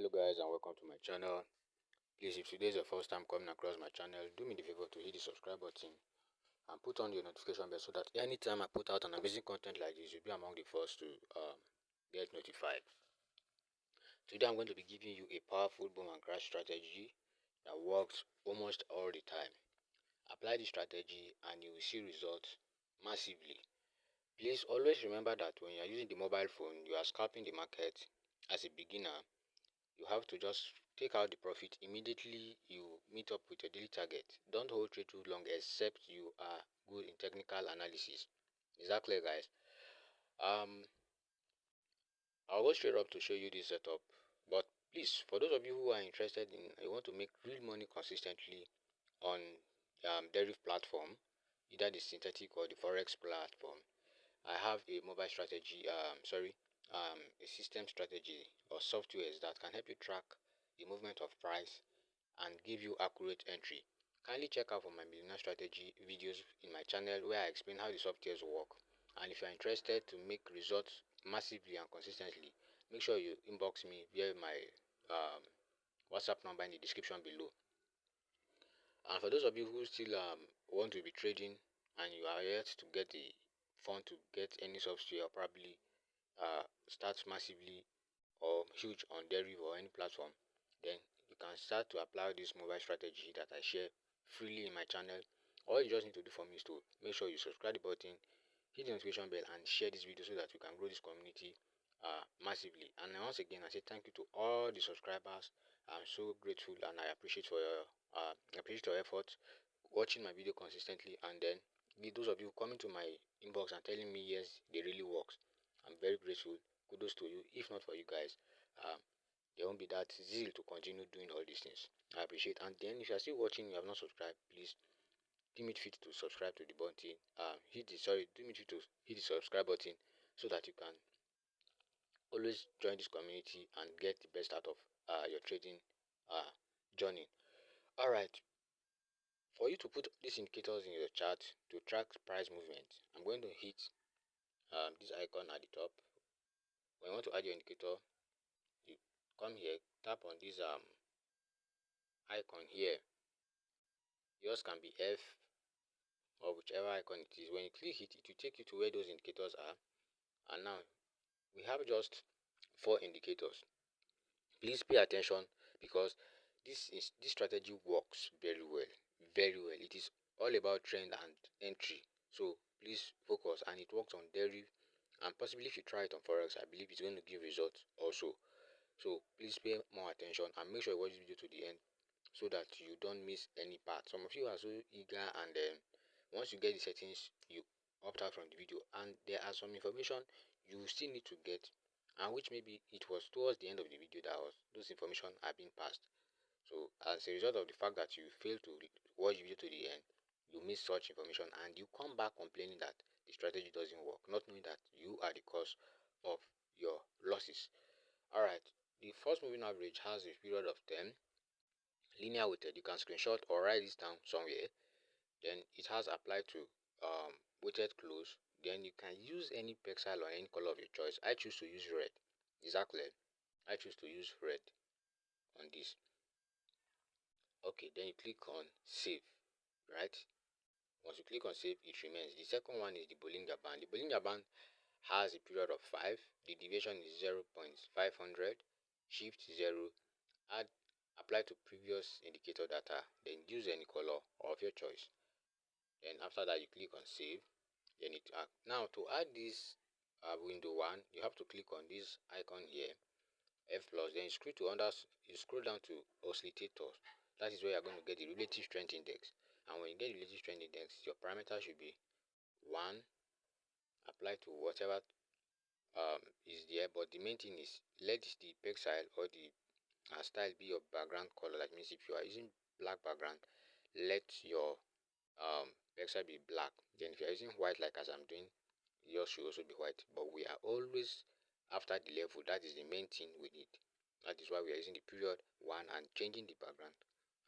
Hello guys, and welcome to my channel. Please, if today is your first time coming across my channel, do me the favor to hit the subscribe button and put on your notification bell so that anytime I put out an amazing content like this, you'll be among the first to get notified. Today I'm going to be giving you a powerful boom and crash strategy that works almost all the time. Apply the strategy and you will see results massively. Please always remember that when you are using the mobile phone, you are scalping the market as a beginner. You have to just take out the profit immediately you meet up with your daily target. Don't hold trade too long except you are good in technical analysis. Is that clear, guys? I'll go straight up to show you this setup. But please, for those of you who are interested in, you want to make real money consistently on derivative platform, either the synthetic or the forex platform, I have a mobile strategy, a system strategy or softwares that can help you track the movement of price and give you accurate entry. Kindly check out for my millionaire strategy videos in my channel where I explain how the softwares work. And if you are interested to make results massively and consistently, make sure you inbox me via my WhatsApp number in the description below. And for those of you who still want to be trading and you are yet to get the fund to get any software or probably start massively or huge on derivative or any platform, then you can start to apply this mobile strategy that I share freely in my channel. All you just need to do for me is to make sure you subscribe the button, hit the notification bell, and share this video so that we can grow this community massively. And once again, I say thank you to all the subscribers. I'm so grateful and I appreciate your efforts watching my video consistently, and then those of you coming to my inbox and telling me yes, they really works. I'm very grateful. Kudos to you. If not for you guys, there won't be that zeal to continue doing all these things. I appreciate. And then if you are still watching, you have not subscribed, please do me fit to subscribe to the button. Do me fit to hit the subscribe button so that you can always join this community and get the best out of your trading journey. All right. For you to put these indicators in your chart to track price movement, I'm going to hit this icon at the top. When you want to add your indicator, you come here, tap on this icon here. Yours can be F or whichever icon it is. When you click it, it will take you to where those indicators are. And now we have just 4 indicators. Please pay attention because this strategy works very well. It is all about trend and entry, so please focus. And it works on derivative, and possibly if you try it on forex, I believe it's going to give results also. So please pay more attention and make sure you watch this video to the end so that you don't miss any part. Some of you are so eager, and once you get the settings, you opt out from the video, and there are some information you still need to get, and which maybe it was towards the end of the video that those information are being passed. So as a result of the fact that you fail to watch the video to the end, you miss such information and you come back complaining that the strategy doesn't work, not knowing that you are the cause of your losses. Alright, the first moving average has a period of 10, linear weighted. You can screenshot or write this down somewhere. Then it has applied to weighted close. Then you can use any pixel or any color of your choice. I choose to use red. Is that clear? I choose to use red on this. Okay, then you click on save, right? Once you click on save, it remains. The second one is the Bollinger Band. The Bollinger Band has a period of 5. The deviation is 0.500. Shift 0. Apply to previous indicator data. Then use any color of your choice. Then after that, you click on save. Then it now to add this window 1, you have to click on this icon here, F plus. Then you scroll down to oscillators. That is where you're going to get the relative strength index. And when you get the relative strength index, your parameter should be 1. Apply to whatever is there, but the main thing is let the pixel or the style be your background color. That means if you are using black background, let your pixel be black. Then if you are using white, like as I'm doing, yours should also be white. But we are always after the level. That is the main thing we need. That is why we are using the period 1 and changing the background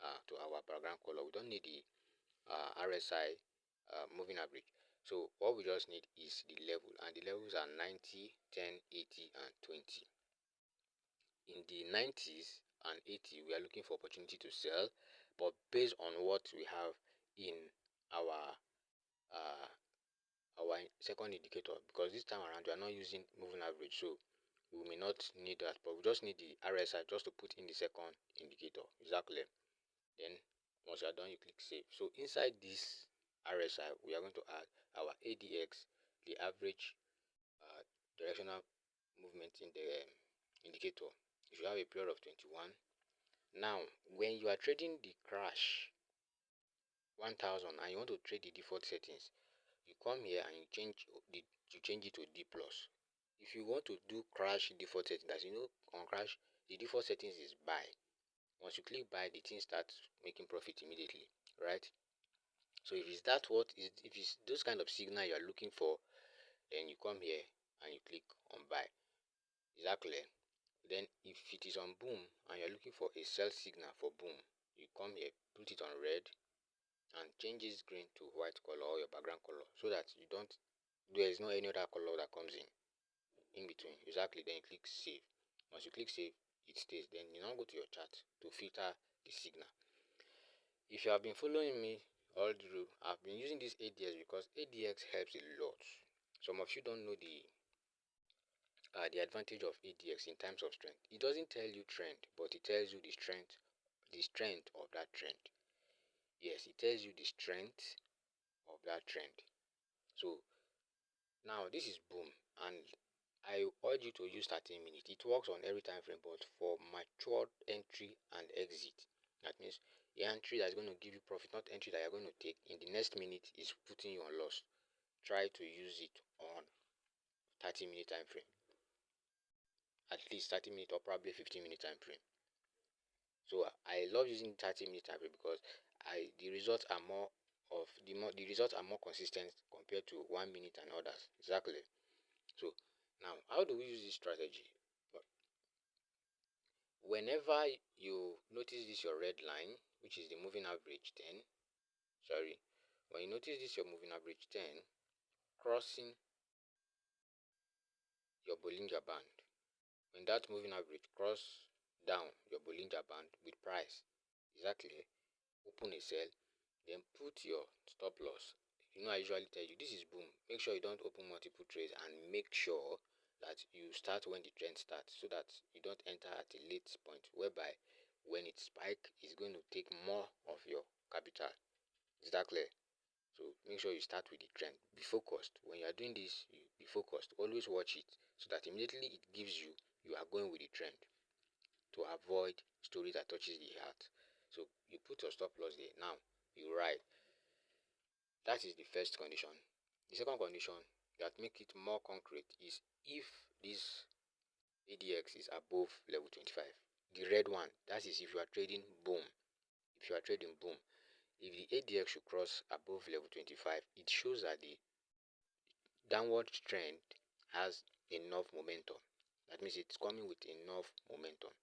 to our background color. We don't need the RSI moving average. So what we just need is the level, and the levels are 90, 10, 80, and 20. in the 90s and 80, we are looking for opportunity to sell, but based on what we have in our uh, our second indicator, because this time around we are not using moving average, so we may not need that, but we just need the RSI just to put in the second indicator. Exactly. Then once you are done, you click save. So inside this RSI, we are going to add our ADX, the average directional movement in the indicator. If you have a period of 21, now when you are trading the crash 1000 and you want to trade the default settings, you come here and you change it to D plus. If you want to do crash default settings, as you know, on crash the default settings is buy. Once you click buy, the thing starts making profit immediately, right? So if it's those kind of signal you are looking for, then you come here and you click on buy. Is that clear? Then if it is on boom and you're looking for a sell signal for boom, you come here, put it on red, and change this green to white color or your background color, so that there is no any other color that comes in between. Exactly. Then you click save. Once you click save, it stays. Then you now go to your chart to filter the signal. If you have been following me all through, I've been using this ADX because ADX helps a lot. Some of you don't know the advantage of ADX in terms of strength. It doesn't tell you trend, but it tells you the strength of that trend. Yes, it tells you the strength of that trend. So now this is boom, and I urge you to use 13 minutes. It works on every time frame, but for matured entry and exit, that means the entry that's going to give you profit, not entry that you're going to take in the next minute is putting you on loss. Try to use it on 30-minute time frame, at least 30 minute or probably 15-minute time frame. So I love using 30-minute time frame because the results are the results are more consistent compared to 1 minute and others. Exactly. So now, how do we use this strategy? Whenever you notice this your red line, which is the moving average 10, when you notice this your moving average 10 crossing your Bollinger Band, when that moving average cross down your Bollinger Band with price, exactly, open a sell, then put your stop loss. You know, I usually tell you this is boom. Make sure you don't open multiple trades, and make sure that you start when the trend starts, so that you don't enter at a late point whereby when it spike is going to take more of your capital. Is that clear? So make sure you start with the trend. Be focused. When you are doing this, you be focused. Always watch it so that immediately it gives you are going with the trend, to avoid story that touches the heart. So you put your stop loss there. Now you ride. That is the first condition. The second condition that make it more concrete is if this ADX is above level 25. The red one, that is if you are trading boom. If you are trading boom, if the ADX should cross above level 25, it shows that the downward trend has enough momentum. That means it's coming with enough momentum.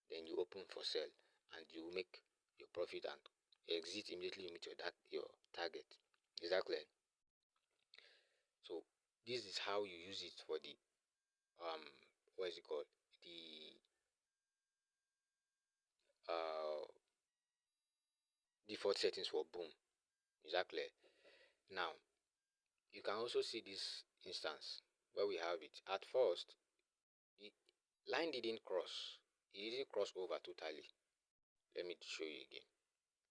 Then you open for sell and you make your profit and exit immediately you meet your target. Is that clear? So this is how you use it for the what is it called, the default settings for boom. Is that clear? Now you can also see this instance where we have it. At first the line didn't cross, it didn't cross over totally. Let me show you again.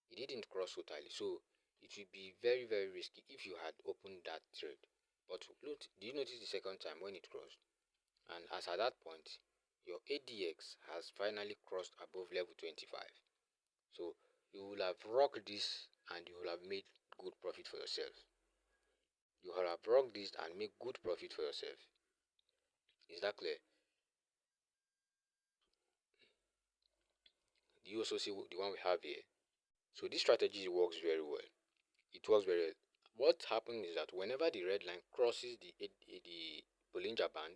It didn't cross totally, so it will be very very risky if you had opened that trade. But look, do you notice the second time when it crossed? And as at that point your ADX has finally crossed above level 25. So you will have rocked this and you will have made good profit for yourself. You will have rocked this and make good profit for yourself. Is that clear? Do you also see the one we have here? So this strategy works very well. It works very well. What happens is that whenever the red line crosses the Bollinger Band,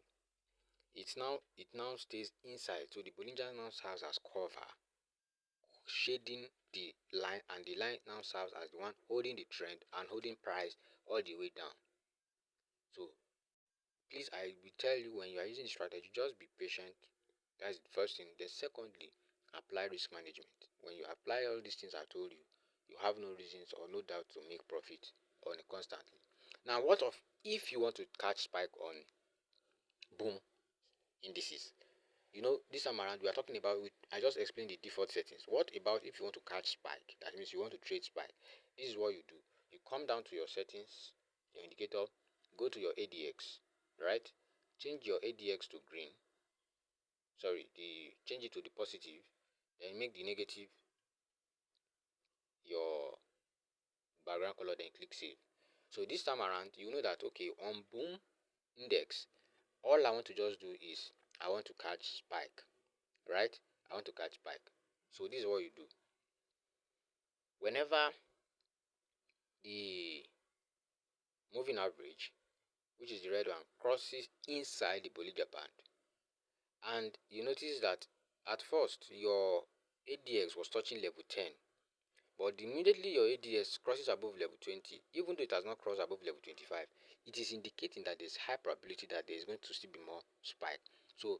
it now stays inside. So the Bollinger now serves as cover, shading the line, and the line now serves as the one holding the trend and holding price all the way down. So please, I will tell you, when you are using the strategy, just be patient That's the first thing. Then secondly, apply risk management. When you apply all these things I told you, you have no reasons or no doubt to make profit on it constantly. Now, what of if you want to catch spike on boom indices? This time around we are talking about, I just explained the default settings. What about if you want to catch spike? That means you want to trade spike. This is what you do. You come down to your settings, your indicator, go to your ADX, right? Change your ADX to green. Change it to the positive, then make the negative your background color, then click save. So this time around, you know that okay, on boom index, all I want to just do is I want to catch spike, right? I want to catch spike. So this is what you do. Whenever the moving average, which is the red one, crosses inside the Bollinger Band, and you notice that at first your ADX was touching level 10, but immediately your ADX crosses above level 20, even though it has not crossed above level 25, it is indicating that there's high probability that there is going to still be more spike. So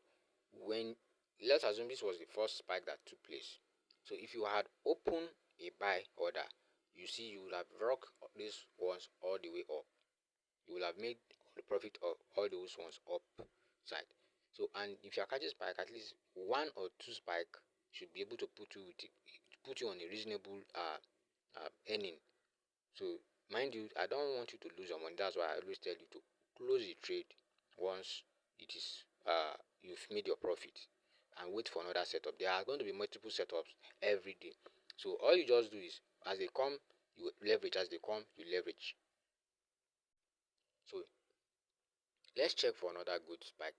when, let's assume this was the first spike that took place. So if you had opened a buy order, you see you would have rocked these ones all the way up. You will have made the profit of all those ones up side. So, and if you are catching spike, at least one or two spike should be able to put you on a reasonable earning. So mind you, I don't want you to lose your money. That's why I always tell you to close the trade once it is you've made your profit, and wait for another setup. There are going to be multiple setups every day. So all you just do is, as they come, you leverage. As they come, you leverage. So let's check for another good spike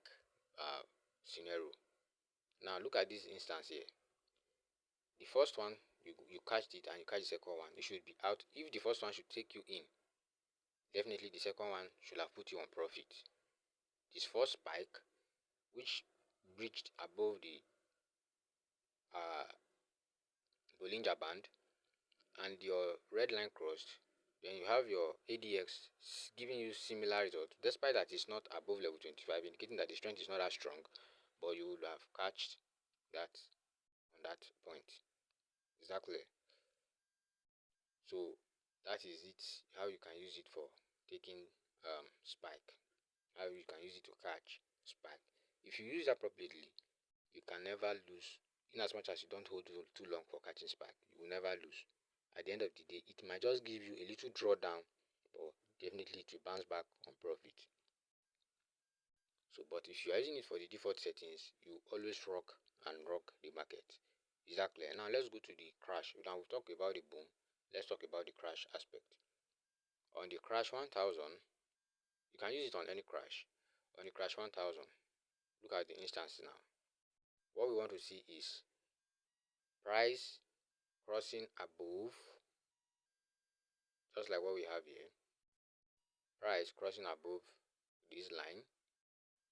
scenario. Now look at this instance here. The first one, you catch it, and you catch the second one, you should be out. If the first one should take you in, definitely the second one should have put you on profit. This first spike, which breached above the uh, Bollinger Band, and your red line crossed, then you have your ADX giving you similar result, despite that it's not above level 25, indicating that the strength is not as strong, but you would have catched that on that point. Exactly. So that is it, how you can use it for taking spike, how you can use it to catch spike. If you use it appropriately, you can never lose. In as much as you don't hold too long for catching spike, you will never lose. At the end of the day, it might just give you a little drawdown, but definitely it will bounce back on profit. So, but if you are using it for the default settings, you always rock and rock the market. Exactly. Now let's go to the crash. Now we've talked about the boom. Let's talk about the crash aspect. On the crash 1000, you can use it on any crash. On the crash 1000, look at the instance now. What we want to see is price crossing above, just like what we have here. Price crossing above this line,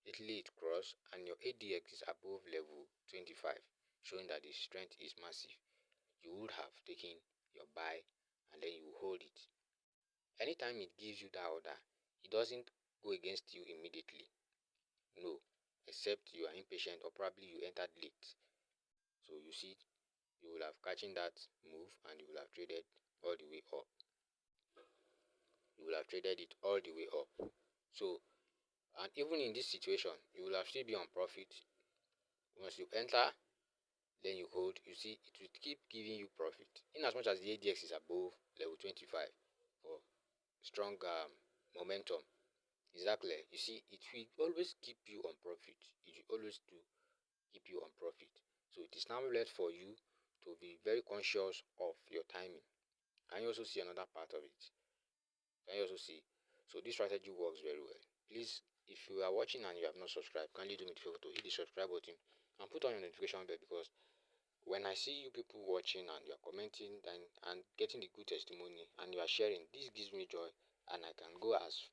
literally it crossed, and your ADX is above level 25, showing that the strength is massive. You would have taken your buy and then you hold it. Anytime it gives you that order, it doesn't go against you immediately. No, except you are impatient or probably you entered late. So you see, you will have catching that move and you will have traded all the way up. You will have traded it all the way up. So, and even in this situation, you will have still be on profit. Once you enter, then you hold, you see it will keep giving you profit. In as much as the ADX is above level 25 for strong momentum. Exactly. You see, it will always keep you on profit. It will always do keep you on profit. So it is now left for you to be very conscious of your timing. Can you also see another part of it? Can you also see? So this strategy works very well. Please, if you are watching and you have not subscribed, kindly do me the favor to hit the subscribe button and put on your notification bell, because when I see you people watching and you are commenting and getting the good testimony and you are sharing, this gives me joy, and I can go as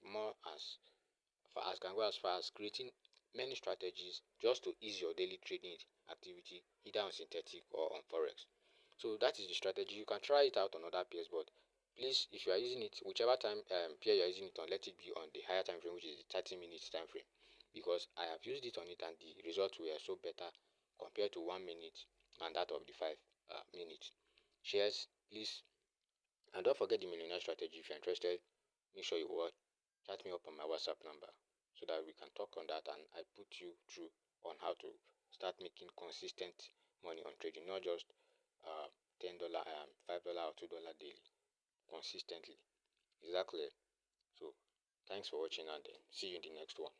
far as creating many strategies just to ease your daily trading activity, either on synthetic or on forex. So that is the strategy. You can try it out on other pairs, but please, if you are using it, whichever time pair you are using it on, let it be on the higher time frame, which is the 30 minutes time frame, because I have used it on it and the results were so better compared to 1 minute and that of the 5 minutes. Shares, please. And don't forget the millionaire strategy. If you're interested, make sure you watch. Chat me up on my WhatsApp number so that we can talk on that and I put you through on how to start making consistent money on trading, not just $10, $5 or $2 daily, consistently. Exactly. So thanks for watching and see you in the next one.